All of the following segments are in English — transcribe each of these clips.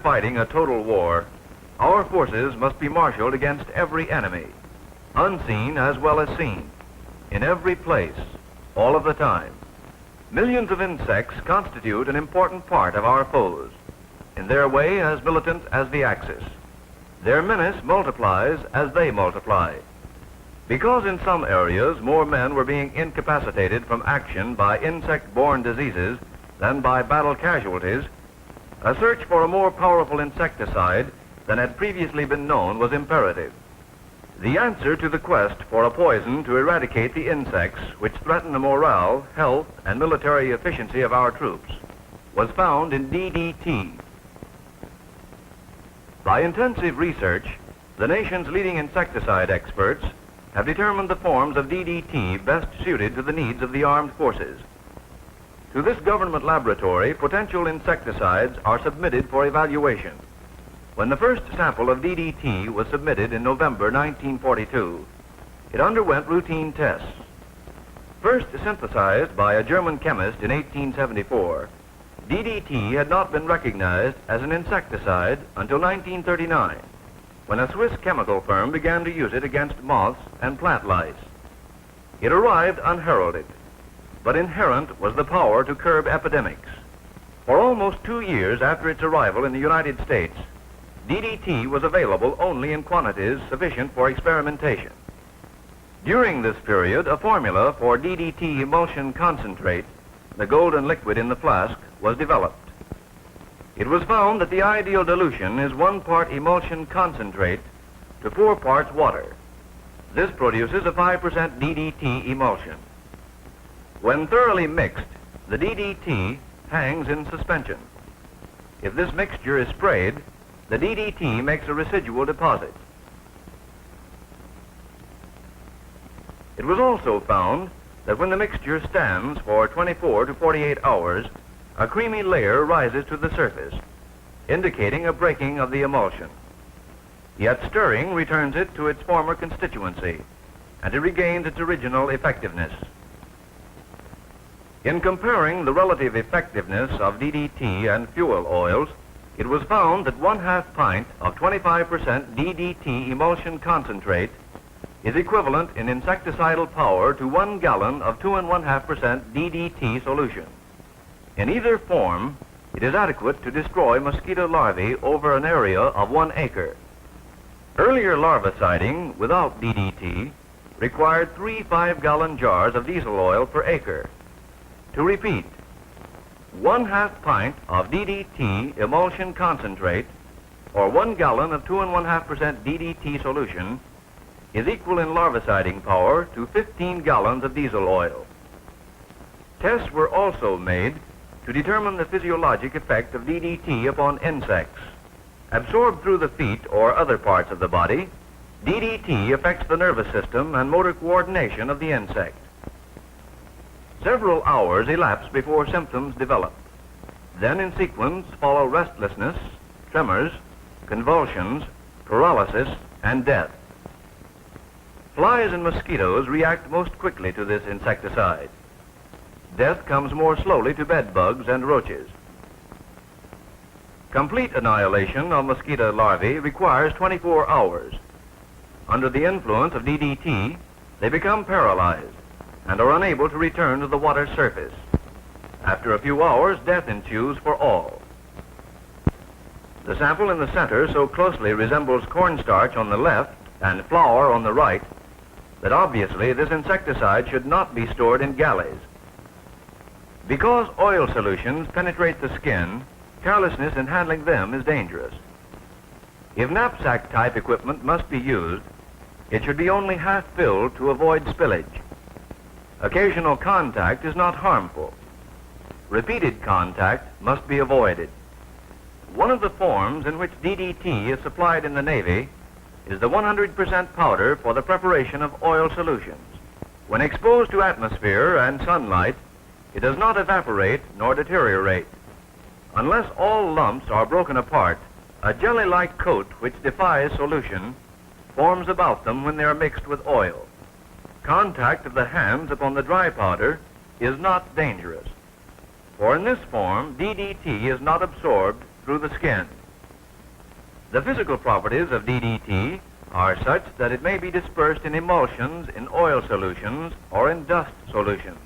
fighting a total war, our forces must be marshaled against every enemy, unseen as well as seen, in every place, all of the time. Millions of insects constitute an important part of our foes, in their way as militant as the Axis. Their menace multiplies as they multiply. Because in some areas more men were being incapacitated from action by insect-borne diseases than by battle casualties, a search for a more powerful insecticide than had previously been known was imperative. The answer to the quest for a poison to eradicate the insects which threaten the morale, health, and military efficiency of our troops was found in DDT. By intensive research, the nation's leading insecticide experts have determined the forms of DDT best suited to the needs of the armed forces. To this government laboratory, potential insecticides are submitted for evaluation. When the first sample of DDT was submitted in November 1942, it underwent routine tests. First synthesized by a German chemist in 1874, DDT had not been recognized as an insecticide until 1939, when a Swiss chemical firm began to use it against moths and plant lice. It arrived unheralded, but inherent was the power to curb epidemics. For almost 2 years after its arrival in the United States, DDT was available only in quantities sufficient for experimentation. During this period, a formula for DDT emulsion concentrate, the golden liquid in the flask, was developed. It was found that the ideal dilution is 1 part emulsion concentrate to 4 parts water. This produces a 5% DDT emulsion. When thoroughly mixed, the DDT hangs in suspension. If this mixture is sprayed, the DDT makes a residual deposit. It was also found that when the mixture stands for 24 to 48 hours, a creamy layer rises to the surface, indicating a breaking of the emulsion. Yet stirring returns it to its former constituency, and it regains its original effectiveness. In comparing the relative effectiveness of DDT and fuel oils, it was found that 1/2 pint of 25% DDT emulsion concentrate is equivalent in insecticidal power to 1 gallon of 2 1/2% DDT solution. In either form, it is adequate to destroy mosquito larvae over an area of 1 acre. Earlier larviciding without DDT required 3 5-gallon jars of diesel oil per acre. To repeat, 1/2 pint of DDT emulsion concentrate, or 1 gallon of 2 1/2% DDT solution, is equal in larviciding power to 15 gallons of diesel oil. Tests were also made to determine the physiologic effect of DDT upon insects. Absorbed through the feet or other parts of the body, DDT affects the nervous system and motor coordination of the insect. Several hours elapse before symptoms develop. Then in sequence follow restlessness, tremors, convulsions, paralysis, and death. Flies and mosquitoes react most quickly to this insecticide. Death comes more slowly to bed bugs and roaches. Complete annihilation of mosquito larvae requires 24 hours. Under the influence of DDT, they become paralyzed and are unable to return to the water's surface. After a few hours, death ensues for all. The sample in the center so closely resembles cornstarch on the left and flour on the right that obviously this insecticide should not be stored in galleys. Because oil solutions penetrate the skin, carelessness in handling them is dangerous. If knapsack-type equipment must be used, it should be only half filled to avoid spillage. Occasional contact is not harmful. Repeated contact must be avoided. One of the forms in which DDT is supplied in the Navy is the 100% powder for the preparation of oil solutions. When exposed to atmosphere and sunlight, it does not evaporate nor deteriorate. Unless all lumps are broken apart, a jelly-like coat which defies solution forms about them when they are mixed with oil. Contact of the hands upon the dry powder is not dangerous, for in this form DDT is not absorbed through the skin. The physical properties of DDT are such that it may be dispersed in emulsions, in oil solutions, or in dust solutions.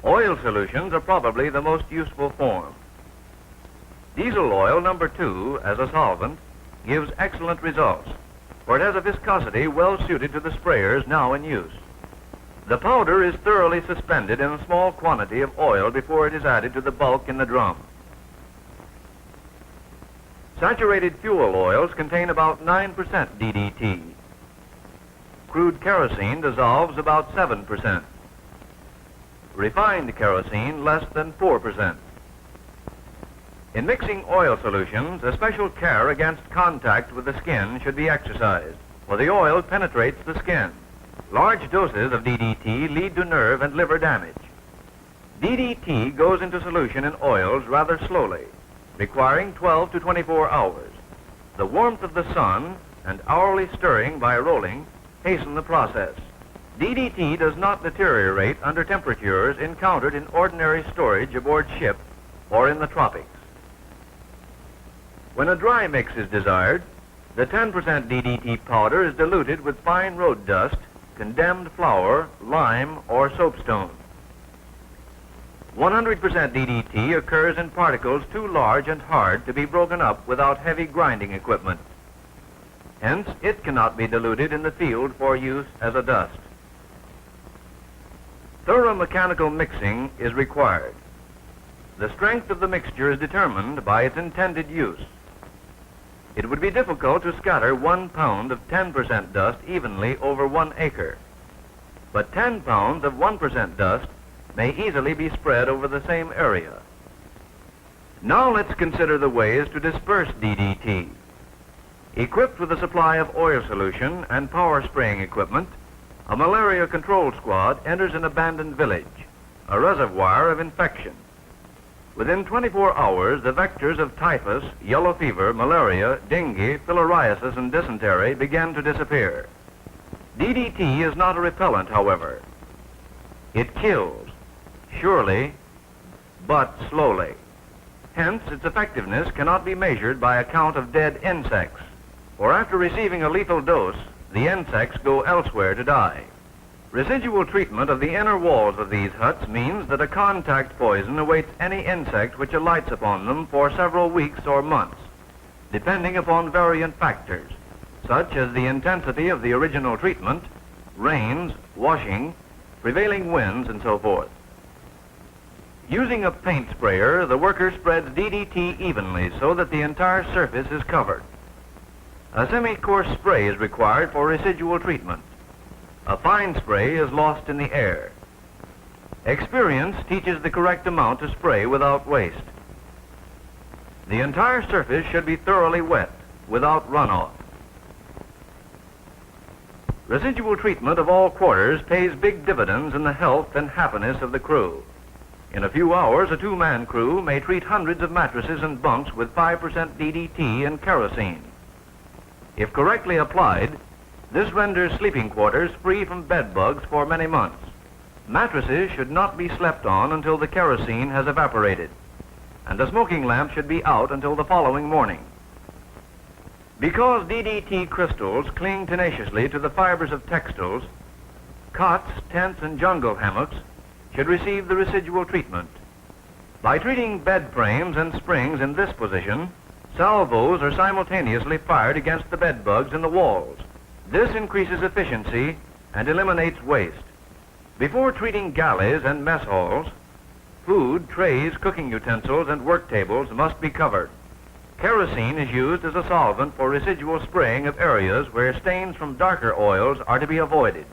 Oil solutions are probably the most useful form. Diesel oil number 2 as a solvent gives excellent results, for it has a viscosity well suited to the sprayers now in use. The powder is thoroughly suspended in a small quantity of oil before it is added to the bulk in the drum. Saturated fuel oils contain about 9% DDT. Crude kerosene dissolves about 7%. Refined kerosene less than 4%. In mixing oil solutions, a special care against contact with the skin should be exercised, for the oil penetrates the skin. Large doses of DDT lead to nerve and liver damage. DDT goes into solution in oils rather slowly, requiring 12 to 24 hours. The warmth of the sun and hourly stirring by rolling hasten the process. DDT does not deteriorate under temperatures encountered in ordinary storage aboard ship or in the tropics. When a dry mix is desired, the 10% DDT powder is diluted with fine road dust, condemned flour, lime, or soapstone. 100% DDT occurs in particles too large and hard to be broken up without heavy grinding equipment. Hence, it cannot be diluted in the field for use as a dust. Thorough mechanical mixing is required. The strength of the mixture is determined by its intended use. It would be difficult to scatter 1 pound of 10% dust evenly over 1 acre, but 10 pounds of 1% dust may easily be spread over the same area. Now let's consider the ways to disperse DDT. Equipped with a supply of oil solution and power spraying equipment, a malaria control squad enters an abandoned village, a reservoir of infection. Within 24 hours, the vectors of typhus, yellow fever, malaria, dengue, filariasis, and dysentery begin to disappear. DDT is not a repellent, however. It kills, surely, but slowly. Hence, its effectiveness cannot be measured by a count of dead insects, for after receiving a lethal dose, the insects go elsewhere to die. Residual treatment of the inner walls of these huts means that a contact poison awaits any insect which alights upon them for several weeks or months, depending upon variant factors, such as the intensity of the original treatment, rains, washing, prevailing winds, and so forth. Using a paint sprayer, the worker spreads DDT evenly so that the entire surface is covered. A semi-coarse spray is required for residual treatment. A fine spray is lost in the air. Experience teaches the correct amount to spray without waste. The entire surface should be thoroughly wet, without runoff. Residual treatment of all quarters pays big dividends in the health and happiness of the crew. In a few hours, a 2-man crew may treat hundreds of mattresses and bunks with 5% DDT and kerosene. If correctly applied, this renders sleeping quarters free from bed bugs for many months. Mattresses should not be slept on until the kerosene has evaporated, and the smoking lamp should be out until the following morning. Because DDT crystals cling tenaciously to the fibers of textiles, cots, tents, and jungle hammocks should receive the residual treatment. By treating bed frames and springs in this position, salvos are simultaneously fired against the bed bugs in the walls. This increases efficiency and eliminates waste. Before treating galleys and mess halls, food, trays, cooking utensils, and work tables must be covered. Kerosene is used as a solvent for residual spraying of areas where stains from darker oils are to be avoided.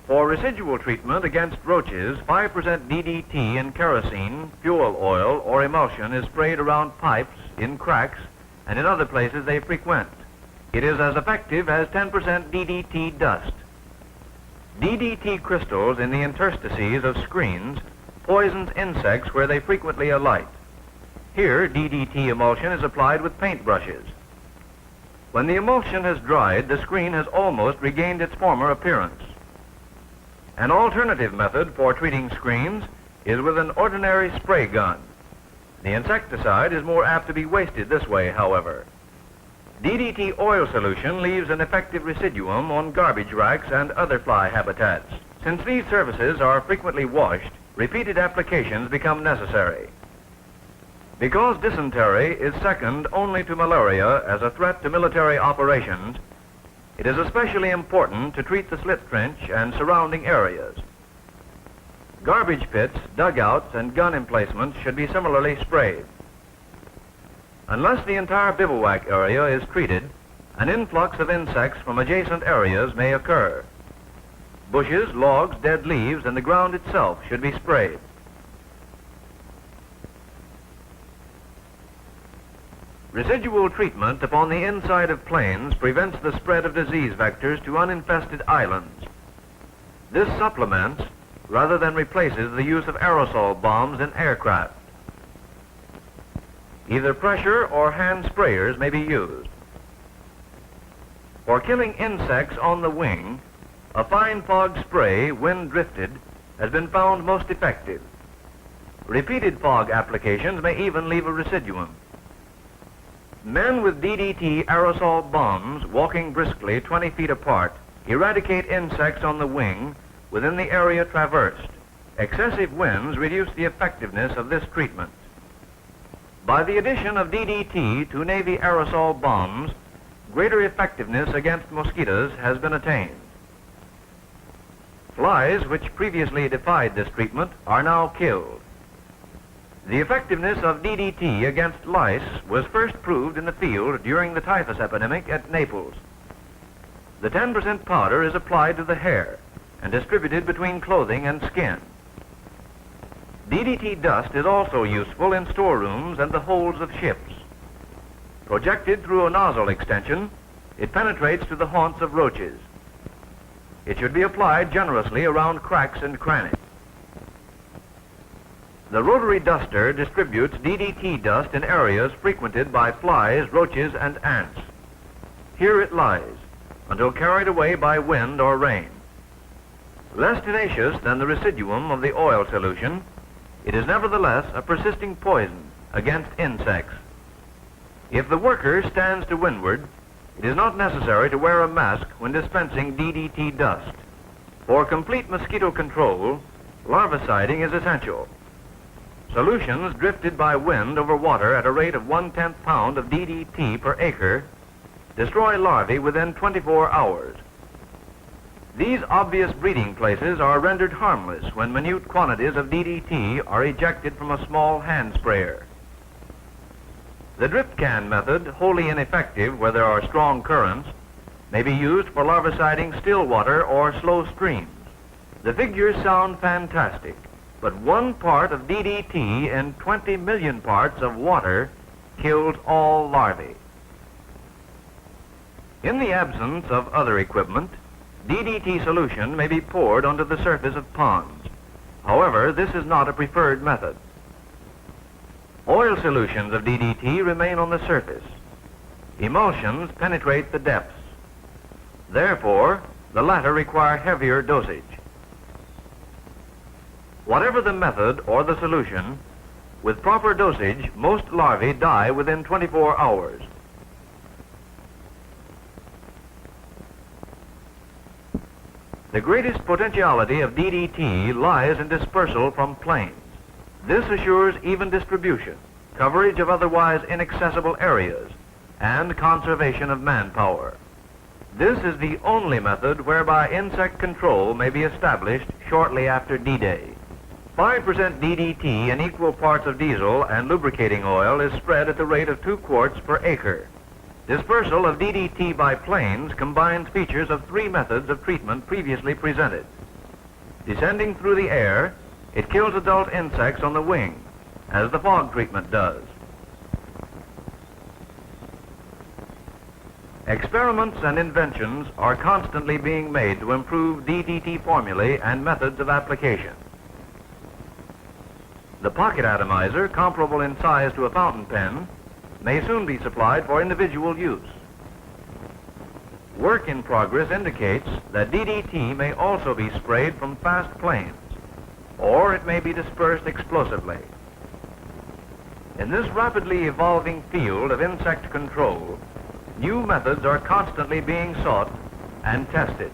For residual treatment against roaches, 5% DDT in kerosene, fuel oil, or emulsion is sprayed around pipes, in cracks, and in other places they frequent. It is as effective as 10% DDT dust. DDT crystals in the interstices of screens poisons insects where they frequently alight. Here, DDT emulsion is applied with paint brushes. When the emulsion has dried, the screen has almost regained its former appearance. An alternative method for treating screens is with an ordinary spray gun. The insecticide is more apt to be wasted this way, however. DDT oil solution leaves an effective residuum on garbage racks and other fly habitats. Since these surfaces are frequently washed, repeated applications become necessary. Because dysentery is second only to malaria as a threat to military operations, it is especially important to treat the slit trench and surrounding areas. Garbage pits, dugouts, and gun emplacements should be similarly sprayed. Unless the entire bivouac area is treated, an influx of insects from adjacent areas may occur. Bushes, logs, dead leaves, and the ground itself should be sprayed. Residual treatment upon the inside of planes prevents the spread of disease vectors to uninfested islands. This supplements, rather than replaces, the use of aerosol bombs in aircraft. Either pressure or hand sprayers may be used. For killing insects on the wing, a fine fog spray, wind drifted, has been found most effective. Repeated fog applications may even leave a residuum. Men with DDT aerosol bombs walking briskly 20 feet apart eradicate insects on the wing within the area traversed. Excessive winds reduce the effectiveness of this treatment. By the addition of DDT to Navy aerosol bombs, greater effectiveness against mosquitoes has been attained. Flies, which previously defied this treatment, are now killed. The effectiveness of DDT against lice was first proved in the field during the typhus epidemic at Naples. The 10% powder is applied to the hair and distributed between clothing and skin. DDT dust is also useful in storerooms and the holds of ships. Projected through a nozzle extension, it penetrates to the haunts of roaches. It should be applied generously around cracks and crannies. The rotary duster distributes DDT dust in areas frequented by flies, roaches, and ants. Here it lies until carried away by wind or rain. Less tenacious than the residuum of the oil solution, it is nevertheless a persisting poison against insects. If the worker stands to windward, it is not necessary to wear a mask when dispensing DDT dust. For complete mosquito control, larviciding is essential. Solutions drifted by wind over water at a rate of 1/10 pound of DDT per acre destroy larvae within 24 hours. These obvious breeding places are rendered harmless when minute quantities of DDT are ejected from a small hand sprayer. The drip can method, wholly ineffective where there are strong currents, may be used for larviciding still water or slow streams. The figures sound fantastic, but 1 part of DDT in 20 million parts of water kills all larvae. In the absence of other equipment, DDT solution may be poured onto the surface of ponds. However, this is not a preferred method. Oil solutions of DDT remain on the surface. Emulsions penetrate the depths. Therefore, the latter require heavier dosage. Whatever the method or the solution, with proper dosage, most larvae die within 24 hours. The greatest potentiality of DDT lies in dispersal from planes. This assures even distribution, coverage of otherwise inaccessible areas, and conservation of manpower. This is the only method whereby insect control may be established shortly after D-Day. 5% DDT in equal parts of diesel and lubricating oil is spread at the rate of 2 quarts per acre. Dispersal of DDT by planes combines features of 3 methods of treatment previously presented. Descending through the air, it kills adult insects on the wing, as the fog treatment does. Experiments and inventions are constantly being made to improve DDT formulae and methods of application. The pocket atomizer, comparable in size to a fountain pen, may soon be supplied for individual use. Work in progress indicates that DDT may also be sprayed from fast planes, or it may be dispersed explosively. In this rapidly evolving field of insect control, new methods are constantly being sought and tested.